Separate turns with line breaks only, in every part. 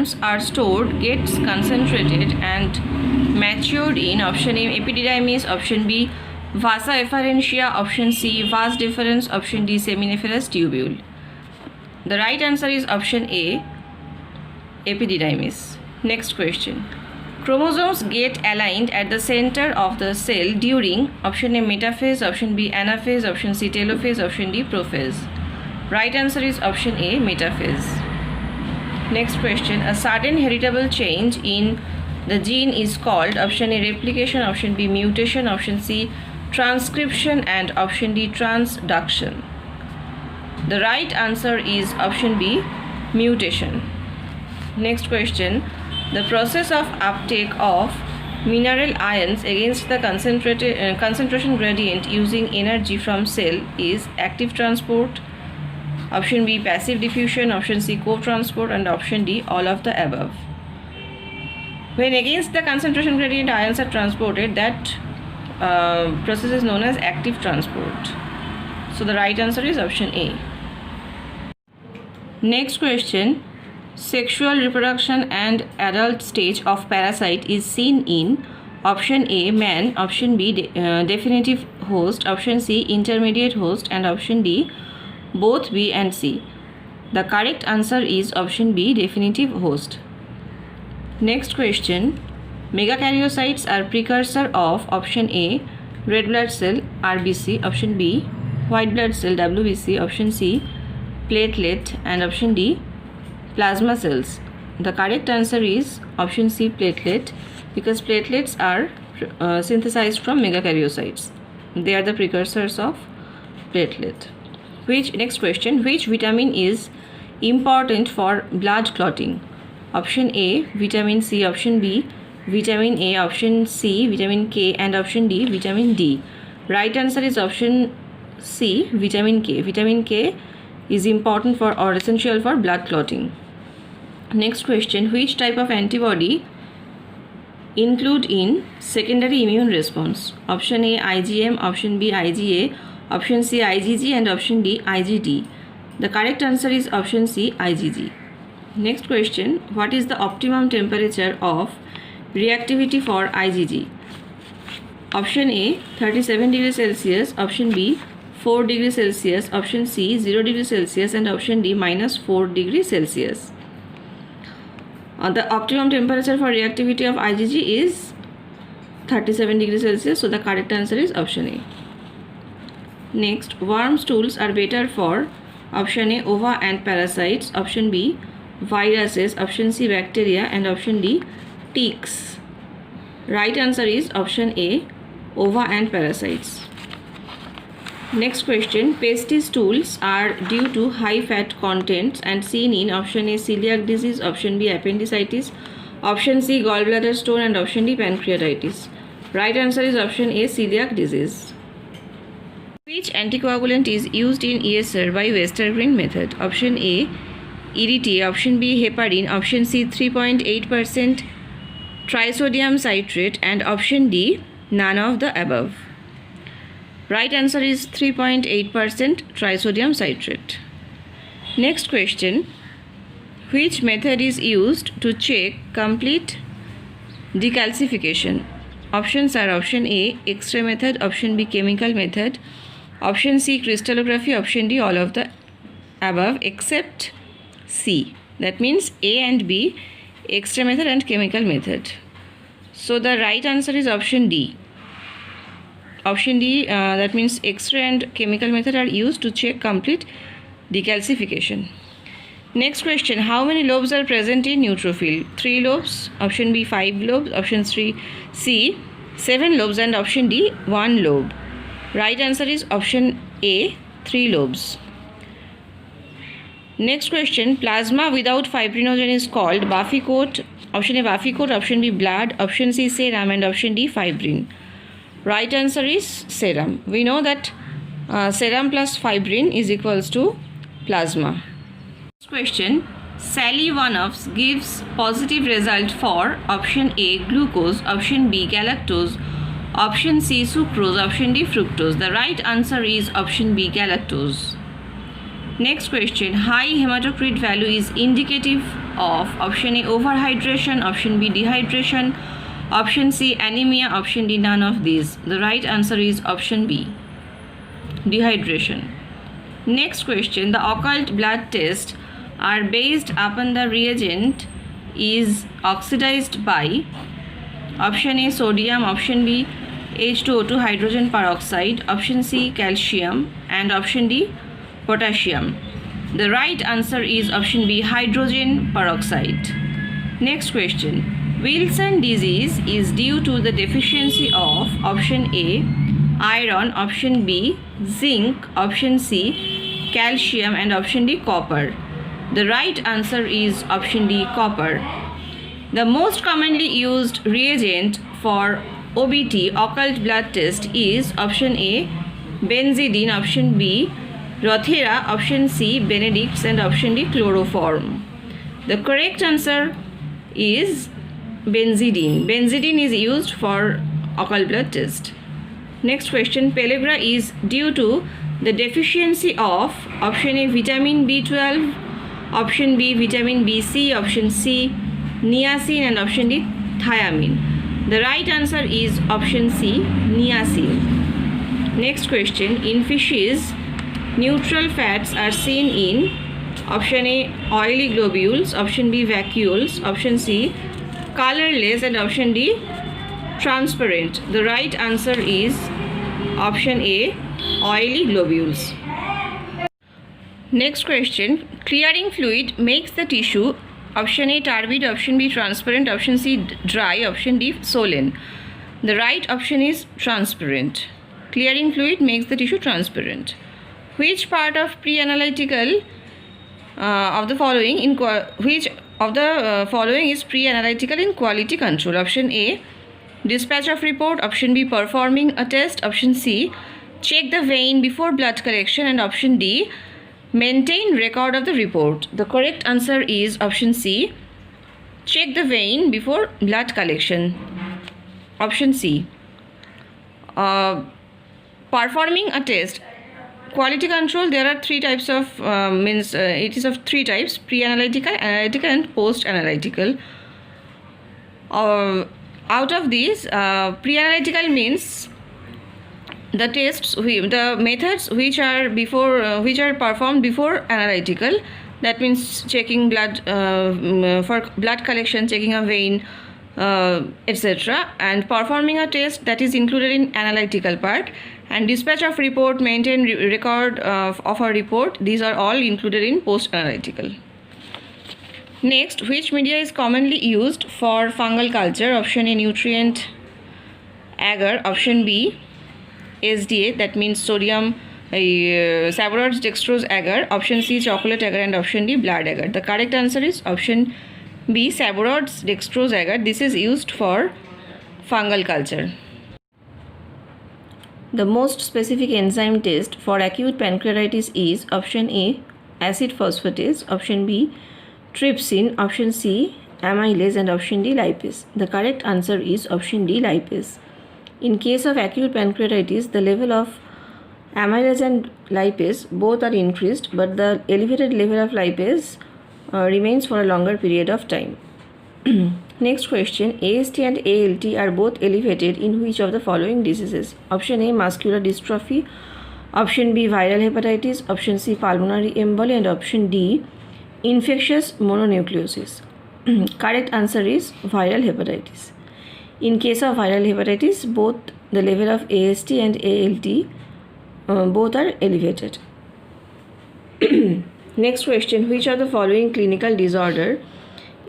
chromosomes are stored, gets concentrated and matured in option A epididymis, option B vasa efferentia, option C vas deferens, option D seminiferous tubule. The right answer is option A epididymis. Next question. Chromosomes get aligned at the center of the cell during option A metaphase, option B anaphase, option C telophase, option D prophase. Right answer is option A metaphase. Next question. A sudden heritable change in the gene is called option A replication, option B mutation, option C transcription and option D transduction. The right answer is option B mutation. Next question. The process of uptake of mineral ions against the concentration gradient using energy from cell is active transport, option B passive diffusion, option C co-transport and option D all of the above. When against the concentration gradient ions are transported, that process is known as active transport. So the right answer is option A. Next question. Sexual reproduction and adult stage of parasite is seen in option A man, option B definitive host, option C intermediate host and option D both B and C. The correct answer is option B definitive host. Next question. Megakaryocytes are precursor of option A red blood cell RBC, option B white blood cell WBC, option C platelet and option D plasma cells. The correct answer is option C platelet, because platelets are synthesized from megakaryocytes. They are the precursors of platelet. Next question. Which vitamin is important for blood clotting? Option A vitamin C, option B vitamin A, option C vitamin K and option D vitamin D. Right answer is option C vitamin K. Vitamin K is important for or essential for blood clotting. Next question. Which type of antibody include in secondary immune response? Option A IgM, option B IgA, option C IgG and option D IgD. The correct answer is option C IgG. Next question. What is the optimum temperature of reactivity for IgG? Option A 37 degrees Celsius, option B 4 degrees Celsius, option C 0 degrees Celsius and option D -4 degrees Celsius. The optimum temperature for reactivity of IgG is 37 degrees Celsius, so the correct answer is option A. Next, worm stools are better for option A ova and parasites, option B viruses, option C bacteria and option D ticks. Right answer is option A ova and parasites. Next question. Pasty stools are due to high fat contents and seen in option A celiac disease, option B appendicitis, option C gallbladder stone and option D pancreatitis. Right answer is option A celiac disease. Which anticoagulant is used in ESR by Westergren method? Option A EDTA, option B heparin, option C 3.8% trisodium citrate and option D none of the above. Right answer is 3.8% trisodium citrate. Next question. Which method is used to check complete decalcification? Options are option A X-ray method, option B chemical method, option C crystallography, option D all of the above except C. That means A and B X-ray method and chemical method. So the right answer is option D. Option D, that means X-ray and chemical method are used to check complete decalcification. Next question. How many lobes are present in neutrophil? 3 lobes, option B 5 lobes, option C 7 lobes and option D 1 lobe. Right answer is option A 3 lobes. Next question. Plasma without fibrinogen is called Buffy coat. Option A Buffy coat, option B blood, option C serum and option D fibrin. Right answer is serum. We know that serum plus fibrin is equals to plasma. Next question. Sally One-Ups gives positive result for option A glucose, option B galactose, option C sucrose, option D fructose. The right answer is option B galactose. Next question. High hematocrit value is indicative of option A overhydration, option B dehydration, option C anemia, option D none of these. The right answer is option B, dehydration. Next question. The occult blood tests are based upon the reagent is oxidized by option A sodium, option B H2O2 hydrogen peroxide, option C calcium, and option D potassium. The right answer is option B hydrogen peroxide. Next question. Wilson disease is due to the deficiency of option A iron, option B zinc, option C calcium, and option D copper. The right answer is option D copper. The most commonly used reagent for OBT occult blood test is option A benzidine, option B Rothera, option C Benedict's, and option D chloroform. The correct answer is benzidine. Benzidine is used for occult blood test. Next question. Pellagra is due to the deficiency of option A vitamin B12, option B vitamin B, option C niacin, and option D thiamine. The right answer is option C niacin. Next question. In fishes, neutral fats are seen in option A oily globules, option B vacuoles, option C colorless, and option D transparent. The right answer is option A oily globules. Next question. Clearing fluid makes the tissue option A turbid, option B transparent, option C dry, option D swollen. The right option is transparent. Clearing fluid makes the tissue transparent. Which part of pre-analytical of the following is pre-analytical in quality control? Option A dispatch of report, option B performing a test, option C check the vein before blood collection, and option D maintain record of the report. The correct answer is option C check the vein before blood collection. Option C. Performing a test. Quality control, there are three types of it is of three types: pre-analytical, analytical, and post-analytical. Out of these, pre-analytical means the tests, the methods which are performed before analytical. That means checking blood for blood collection, checking a vein, etc. And performing a test, that is included in analytical part. And dispatch of report, maintain record of a report, these are all included in post-analytical. Next, which media is commonly used for fungal culture? Option A nutrient agar, option B SDA, that means sodium sabotage dextrose agar, option C chocolate agar, and option D blood agar. The correct answer is option B sabotage dextrose agar. This is used for fungal culture. The most specific enzyme test for acute pancreatitis is option A acid phosphatase, option B trypsin, option C amylase, and option D lipase. The correct answer is option D lipase. In case of acute pancreatitis, the level of amylase and lipase both are increased, but the elevated level of lipase remains for a longer period of time. Next question. AST and ALT are both elevated in which of the following diseases? Option A muscular dystrophy, option B viral hepatitis, option C pulmonary emboly, and option D infectious mononucleosis. Correct answer is viral hepatitis. In case of viral hepatitis, both the level of AST and ALT both are elevated. Next question. Which of the following clinical disorder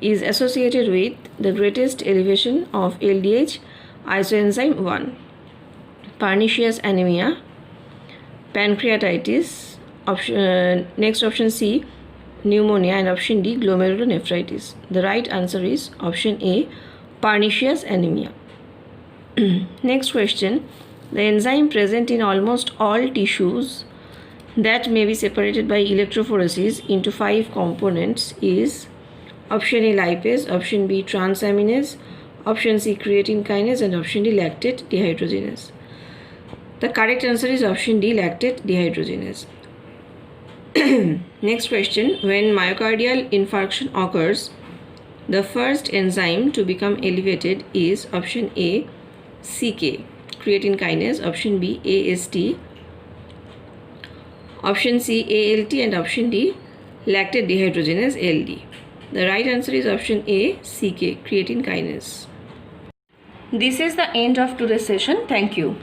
is associated with the greatest elevation of LDH isoenzyme 1? Pernicious anemia, pancreatitis, next option C pneumonia, and option D glomerulonephritis. The right answer is option A pernicious anemia. Next question. The enzyme present in almost all tissues that may be separated by electrophoresis into 5 components is option A lipase, option B transaminase, option C creatine kinase, and option D lactate dehydrogenase. The correct answer is option D lactate dehydrogenase. Next question. When myocardial infarction occurs, the first enzyme to become elevated is option A, CK, creatine kinase, option B, AST, option C, ALT, and option D, lactate dehydrogenase, LD. The right answer is option A, CK, creatine kinase. This is the end of today's session. Thank you.